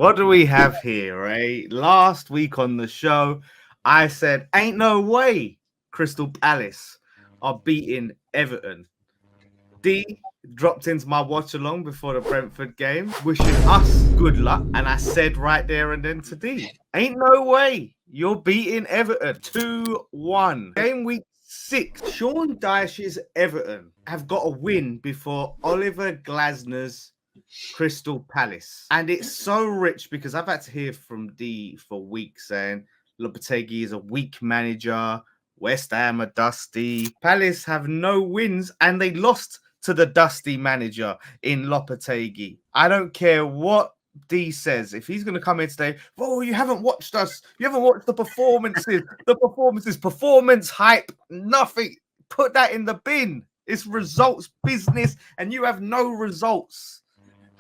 What do we have here, eh? Last week on the show, I said, ain't no way Crystal Palace are beating Everton. D dropped into my watch along before the Brentford game, wishing us good luck. And I said right there and then to D, ain't no way you're beating Everton 2-1. Game week 6, Sean Dyche's Everton have got a win before Oliver Glasner's Crystal Palace. And it's so rich because I've had to hear from D for weeks saying Lopetegui is a weak manager, West Ham are dusty, Palace have no wins, and they lost to the dusty manager in Lopetegui. I don't care what D says. If he's going to come in today, oh, you haven't watched us. You haven't watched the performances. Performance hype, nothing. Put that in the bin. It's results business, and you have no results.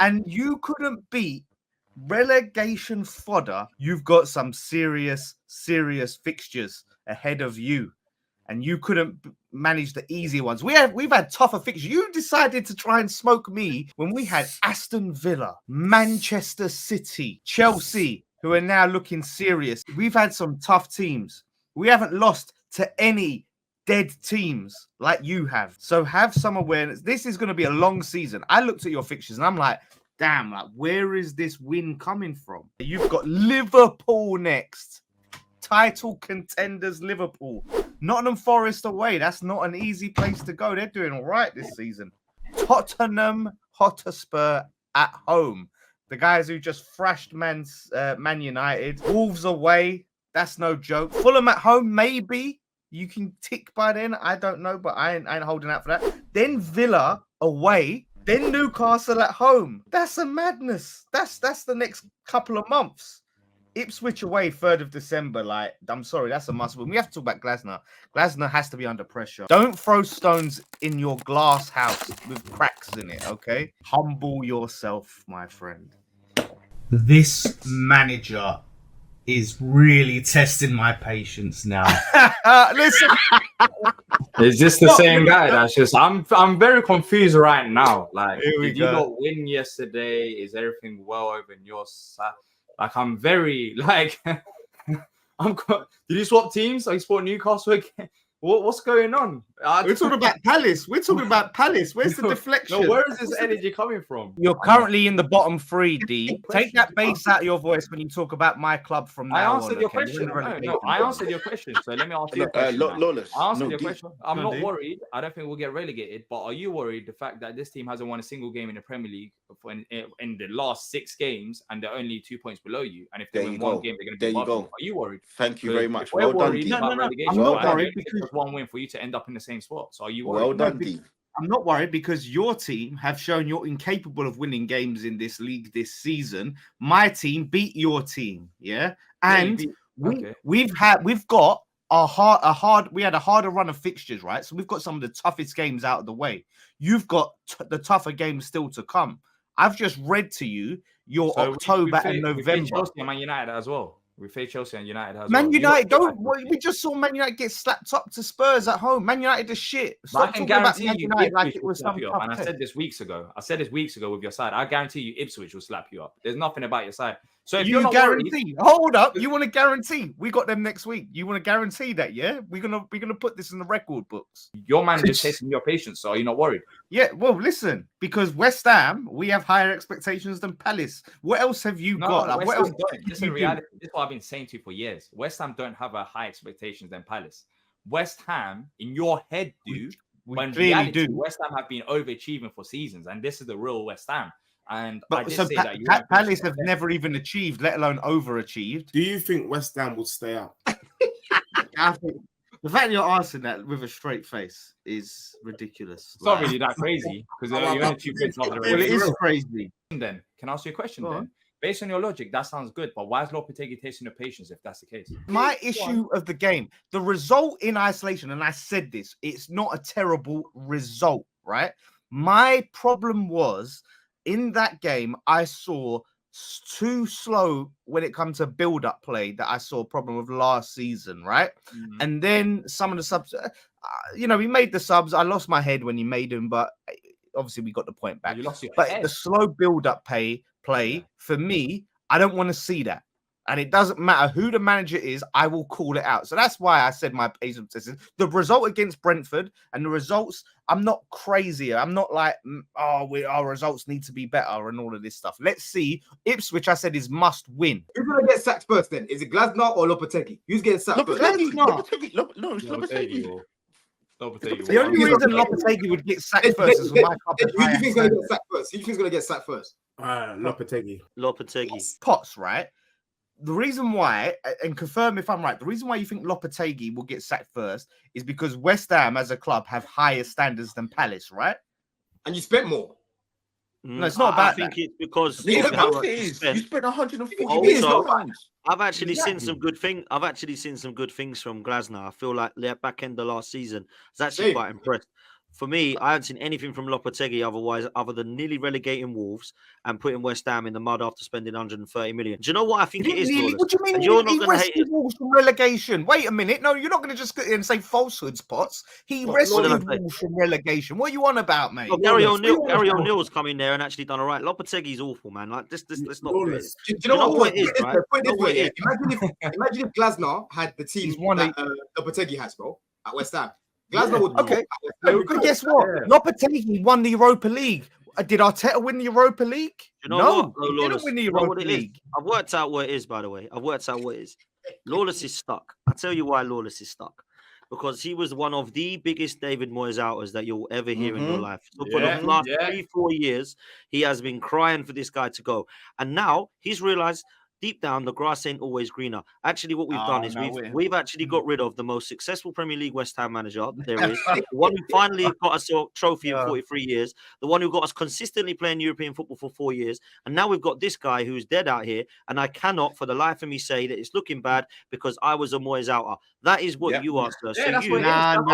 And you couldn't beat relegation fodder. You've got some serious fixtures ahead of you. And you couldn't manage the easy ones. We've had tougher fixtures. You decided to try and smoke me when we had Aston Villa, Manchester City, Chelsea, who are now looking serious. We've had some tough teams. We haven't lost to any dead teams like you have. So have some awareness. This is going to be a long season. I looked at your fixtures and I'm like, damn, like where is this win coming from? You've got Liverpool next. Title contenders Liverpool. Nottingham Forest away. That's not an easy place to go. They're doing all right this season. Tottenham Hotspur at home. The guys who just thrashed Man United. Wolves away. That's no joke. Fulham at home, maybe. You can tick by then. I don't know, but I ain't holding out for that. Then Villa away. Then Newcastle at home. That's a madness. That's the next couple of months. Ipswich away, 3rd of December. Like, I'm sorry, that's a must win. We have to talk about Glasner. Glasner has to be under pressure. Don't throw stones in your glass house with cracks in it, okay? Humble yourself, my friend. This manager is really testing my patience now. Listen. It's just the same guy. That's just I'm very confused right now. Like, did you not win yesterday? Is everything well over in your side? Like, I'm very like did you swap teams? Are you swap Newcastle again? What's going on? We're talking about Palace. Where's the deflection? No, where is this energy coming from? You're currently in the bottom 3, D. Take that bass out of your voice when you talk about my club from now on. I answered your question. I answered your question. So let me ask you a question. Lawless. I answered your question. I'm not worried. I don't think we'll get relegated. But are you worried the fact that this team hasn't won a single game in the Premier League in the last 6 games and they're only 2 points below you? And if they win one game, they're going to be above you. Are you worried? Thank you very much. Well done, D. I'm not worried because one win for you to end up in the same spot. So are you worried? Well done, D. I'm not worried because your team have shown you're incapable of winning games in this league this season. My team beat your team, yeah, and we had a harder run of fixtures, right? So we've got some of the toughest games out of the way. You've got the tougher games still to come. I've just read to you your October and November. Chelsea and Man United as well. We face Chelsea and United. Man United, we just saw Man United get slapped up to Spurs at home. Man United is shit. Stop I can guarantee you United like it was something. And I said this weeks ago. with your side. I guarantee you Ipswich will slap you up. There's nothing about your side. So if you're not guarantee, hold up, you want to guarantee? We got them next week. You want to guarantee that? Yeah, we're gonna put this in the record books. Your man is testing your patience, so are you not worried? Yeah, well, listen, because West Ham, we have higher expectations than Palace. What else have you got? Like, what else? This is reality. This is what I've been saying to you for years. West Ham don't have a high expectations than Palace. West Ham, in your head, do. When clearly do. West Ham have been overachieving for seasons, and this is the real West Ham. And Palace have never even achieved, let alone overachieved. Do you think West Ham will stay up? I think the fact you're answering that with a straight face is ridiculous. It's not really that crazy because you're only 2 points off the race. Well, it is crazy. Then, can I ask you a question then? Based on your logic, that sounds good, but why is Lopetegui tasting your patience if that's the case? My issue of the game, the result in isolation, and I said this, it's not a terrible result, right? My problem was, in that game, I saw too slow when it comes to build-up play that I saw a problem with last season, right? Mm-hmm. And then some of the subs, we made the subs. I lost my head when you made them, but obviously we got the point back. You lost your but head. The slow build-up play for me, I don't want to see that. And it doesn't matter who the manager is, I will call it out. So that's why I said my Asian position. The result against Brentford and the results, I'm not crazy. I'm not like, our results need to be better and all of this stuff. Let's see. Ipswich, I said, is must win. Who's going to get sacked first then? Is it Glasner or Lopetegui? Who's getting sacked first? Lopetegui. The only reason Lopetegui would get sacked first is for my cup of Who do you think's going to get sacked first? Who do you think's going to get sacked first? Lopetegui. Potts, right? The reason why, and confirm if I'm right, the reason why you think Lopetegui will get sacked first is because West Ham as a club have higher standards than Palace, right? And you spent more. No, it's not about I think it's because You of how much spent. you You spent. spent 140 Also, million pounds. I've actually seen some good things. I've actually seen some good things from Glasner. I feel like the back end of last season, I was actually Same. quite impressed. For me, I haven't seen anything from Lopetegui other than nearly relegating Wolves and putting West Ham in the mud after spending 130 million. Do you know what I think it is? Nearly, what do you mean? And you're not He going to hate rescued it. Wolves from relegation. Wait a minute. No, you're not going to just go in and say falsehoods, Potts. He rescued did I say? Wolves from relegation. What are you on about, mate? Oh, Gary O'Neill's come in there and actually done all right. Lopetegui's awful, man. Like this let's not. Do Do you know what it is, right? Put it this You know what way, it yeah. Imagine if Glasner had the team that Lopetegui has, bro, at West Ham. Glasner would Okay. But guess what? Lopetegui won the Europa League. Did Arteta win the Europa League? You know No, what? he didn't win the You know what Europa it is? League. I've worked out what it is, by the way. I've worked out what it is. Lawless is stuck. I'll tell you why Lawless is stuck. Because he was one of the biggest David Moyes outers that you'll ever hear in your life. So for the last 3-4 years, he has been crying for this guy to go. And now he's realized deep down the grass ain't always greener. Actually, what we've done is we've actually got rid of the most successful Premier League West Ham manager there is. The one who finally got us a trophy in 43 years. The one who got us consistently playing European football for 4 years. And now we've got this guy who's dead out here. And I cannot for the life of me say that it's looking bad because I was a Moyes outer. That is what you are, sir. Yeah, So you massive.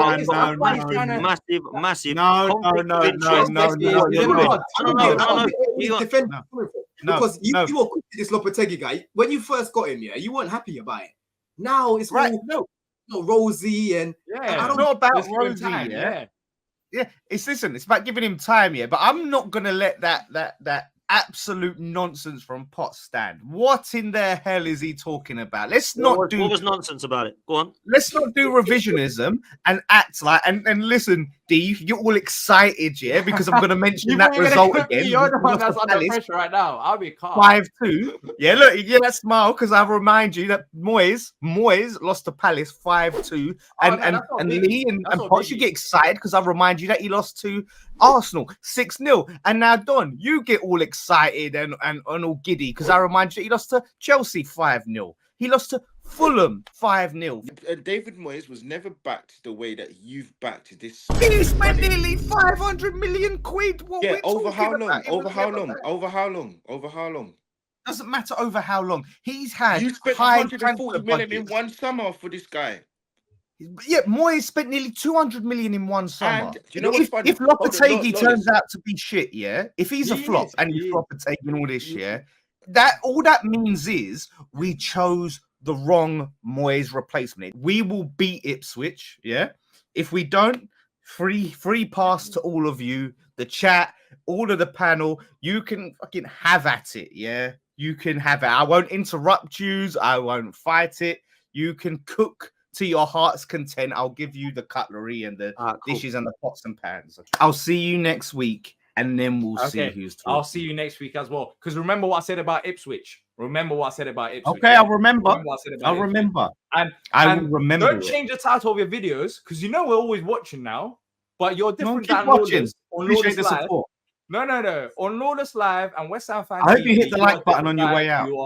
Because you were quick to this Lopetegui guy. When you first got him, you weren't happy about it. Now it's right. all rosy and I don't know about rosy. It's about giving him time, but I'm not gonna let that absolute nonsense from Potts stand. What in the hell is he talking about? What was nonsense about it? Go on. Let's not do revisionism and act like and listen, D, you're all excited, because I'm gonna mention that result again. You're the one that's under pressure right now. I'll be calm. 5-2. Look, smile because I remind you that Moyes lost to Palace 5-2. And Lee and Potts, you get excited because I remind you that he lost to Arsenal 6-0. And now Don, you get all excited and all giddy because I remind you that he lost to Chelsea 5-0. He lost to Fulham 5-0. David Moyes was never backed the way that you've backed this. He spent nearly 500 million quid. Over how long? Doesn't matter over how long. He's had you spent high 140 million in one summer for this guy. Yeah, Moyes spent nearly 200 million in one summer. And do you know if Lopetegui turns out to be shit, if he's a flop and he's Lopetegui and all this, that all that means is we chose the wrong Moyes replacement. We will beat Ipswich, If we don't, free pass to all of you, the chat, all of the panel. You can fucking have at it, You can have it. I won't interrupt you. I won't fight it. You can cook to your heart's content. I'll give you the cutlery and the dishes and the pots and pans. I'll see you next week, and then we'll see who's talking. I'll see you next week as well. Because remember what I said about Ipswich. Okay, I'll remember. I'll remember. And I will remember. Don't change the title of your videos because we're always watching now. But you're different than watching. On Appreciate the Live. support. No. On Lawless Live and West Ham Fan I hope TV, you hit the like button on your way out. You are